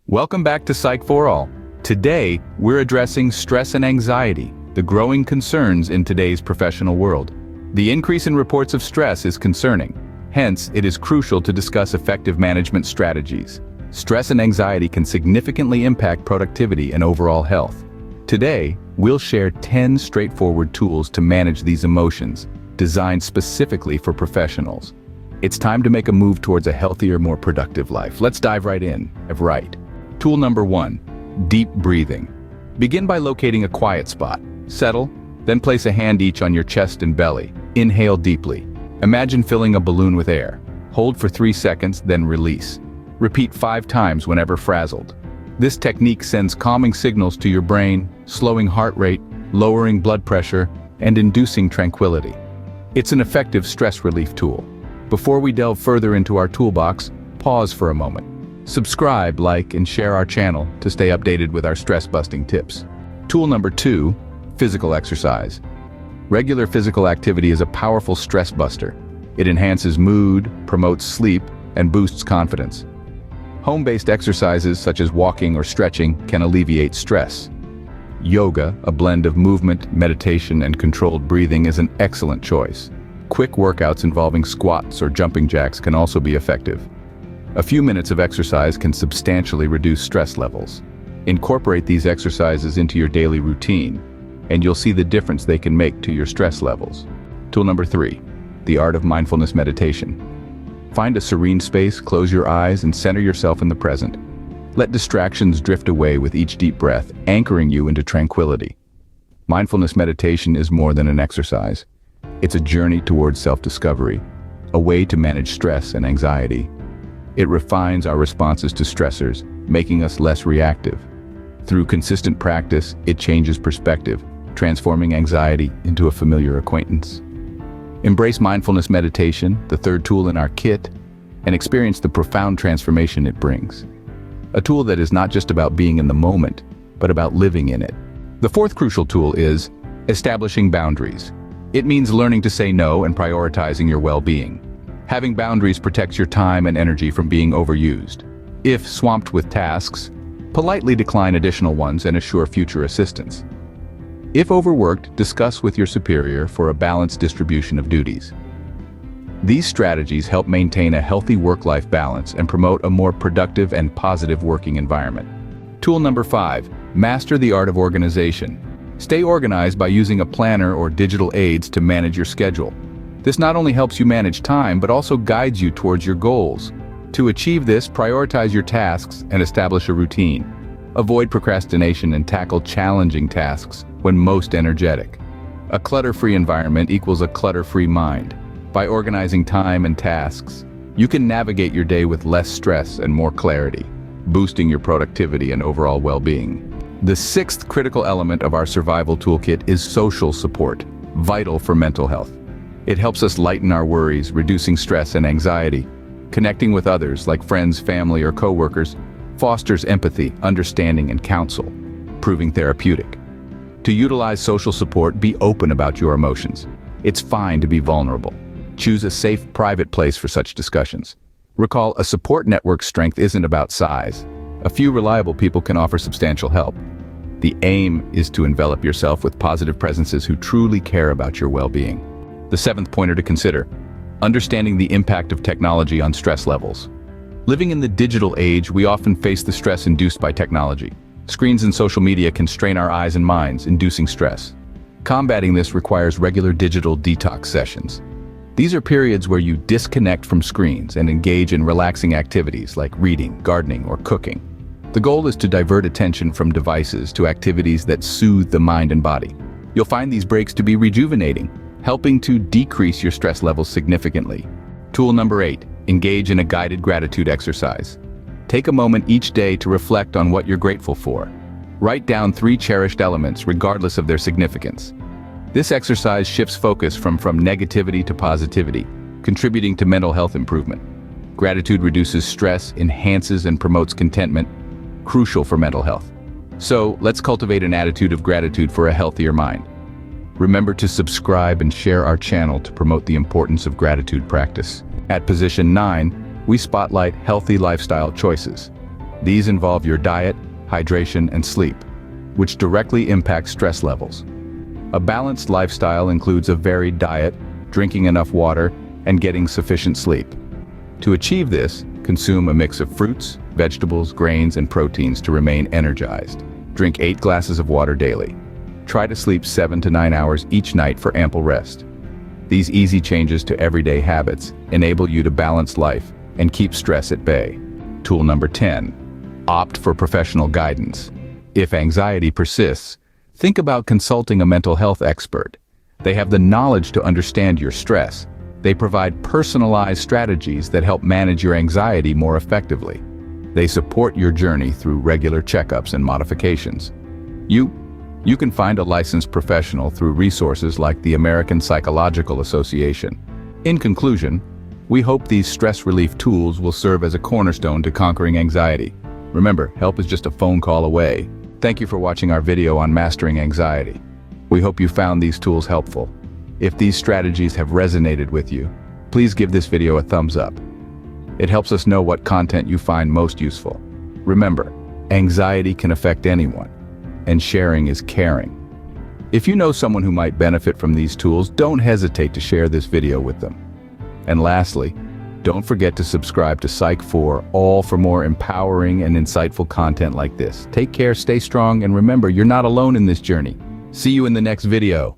Welcome back to Psych for All. Today, we're addressing stress and anxiety, the growing concerns in today's professional world. The increase in reports of stress is concerning. Hence, it is crucial to discuss effective management strategies. Stress and anxiety can significantly impact productivity and overall health. Today, we'll share 10 straightforward tools to manage these emotions, designed specifically for professionals. It's time to make a move towards a healthier, more productive life. Let's dive right in. Tool number 1, deep breathing. Begin by locating a quiet spot. Settle, then place a hand each on your chest and belly. Inhale deeply. Imagine filling a balloon with air. Hold for 3 seconds, then release. Repeat 5 times whenever frazzled. This technique sends calming signals to your brain, slowing heart rate, lowering blood pressure, and inducing tranquility. It's an effective stress relief tool. Before we delve further into our toolbox, pause for a moment. Subscribe, like, and share our channel to stay updated with our stress-busting tips. Tool number 2, physical exercise. Regular physical activity is a powerful stress buster. It enhances mood, promotes sleep, and boosts confidence. Home-based exercises such as walking or stretching can alleviate stress. Yoga, a blend of movement, meditation, and controlled breathing, is an excellent choice. Quick workouts involving squats or jumping jacks can also be effective. A few minutes of exercise can substantially reduce stress levels. Incorporate these exercises into your daily routine, and you'll see the difference they can make to your stress levels. Tool number 3, the art of mindfulness meditation. Find a serene space, close your eyes, and center yourself in the present. Let distractions drift away with each deep breath, anchoring you into tranquility. Mindfulness meditation is more than an exercise. It's a journey towards self-discovery, a way to manage stress and anxiety. It refines our responses to stressors, making us less reactive. Through consistent practice, it changes perspective, transforming anxiety into a familiar acquaintance. Embrace mindfulness meditation, the third tool in our kit, and experience the profound transformation it brings. A tool that is not just about being in the moment, but about living in it. The fourth crucial tool is establishing boundaries. It means learning to say no and prioritizing your well-being. Having boundaries protects your time and energy from being overused. If swamped with tasks, politely decline additional ones and assure future assistance. If overworked, discuss with your superior for a balanced distribution of duties. These strategies help maintain a healthy work-life balance and promote a more productive and positive working environment. Tool number 5, master the art of organization. Stay organized by using a planner or digital aids to manage your schedule. This not only helps you manage time, but also guides you towards your goals. To achieve this, prioritize your tasks and establish a routine. Avoid procrastination and tackle challenging tasks when most energetic. A clutter-free environment equals a clutter-free mind. By organizing time and tasks, you can navigate your day with less stress and more clarity, boosting your productivity and overall well-being. The 6th critical element of our survival toolkit is social support, vital for mental health. It helps us lighten our worries, reducing stress and anxiety. Connecting with others, like friends, family, or coworkers, fosters empathy, understanding, and counsel, proving therapeutic. To utilize social support, be open about your emotions. It's fine to be vulnerable. Choose a safe, private place for such discussions. Recall, a support network's strength isn't about size. A few reliable people can offer substantial help. The aim is to envelop yourself with positive presences who truly care about your well-being. The 7th pointer to consider, understanding the impact of technology on stress levels. Living in the digital age, we often face the stress induced by technology. Screens and social media can strain our eyes and minds, inducing stress. Combating this requires regular digital detox sessions. These are periods where you disconnect from screens and engage in relaxing activities like reading, gardening, or cooking. The goal is to divert attention from devices to activities that soothe the mind and body. You'll find these breaks to be rejuvenating, helping to decrease your stress levels significantly. Tool number 8, engage in a guided gratitude exercise. Take a moment each day to reflect on what you're grateful for. Write down 3 cherished elements regardless of their significance. This exercise shifts focus from negativity to positivity, contributing to mental health improvement. Gratitude reduces stress, enhances and promotes contentment, crucial for mental health. So, let's cultivate an attitude of gratitude for a healthier mind. Remember to subscribe and share our channel to promote the importance of gratitude practice. At position 9, we spotlight healthy lifestyle choices. These involve your diet, hydration, and sleep, which directly impact stress levels. A balanced lifestyle includes a varied diet, drinking enough water, and getting sufficient sleep. To achieve this, consume a mix of fruits, vegetables, grains, and proteins to remain energized. Drink 8 glasses of water daily. Try to sleep 7 to 9 hours each night for ample rest. These easy changes to everyday habits enable you to balance life and keep stress at bay. Tool number 10. Opt for professional guidance. If anxiety persists, think about consulting a mental health expert. They have the knowledge to understand your stress. They provide personalized strategies that help manage your anxiety more effectively. They support your journey through regular checkups and modifications. You can find a licensed professional through resources like the American Psychological Association. In conclusion, we hope these stress relief tools will serve as a cornerstone to conquering anxiety. Remember, help is just a phone call away. Thank you for watching our video on mastering anxiety. We hope you found these tools helpful. If these strategies have resonated with you, please give this video a thumbs up. It helps us know what content you find most useful. Remember, anxiety can affect anyone, and sharing is caring. If you know someone who might benefit from these tools, don't hesitate to share this video with them. And lastly, don't forget to subscribe to Psych4 All for more empowering and insightful content like this. Take care, stay strong, and remember, you're not alone in this journey. See you in the next video.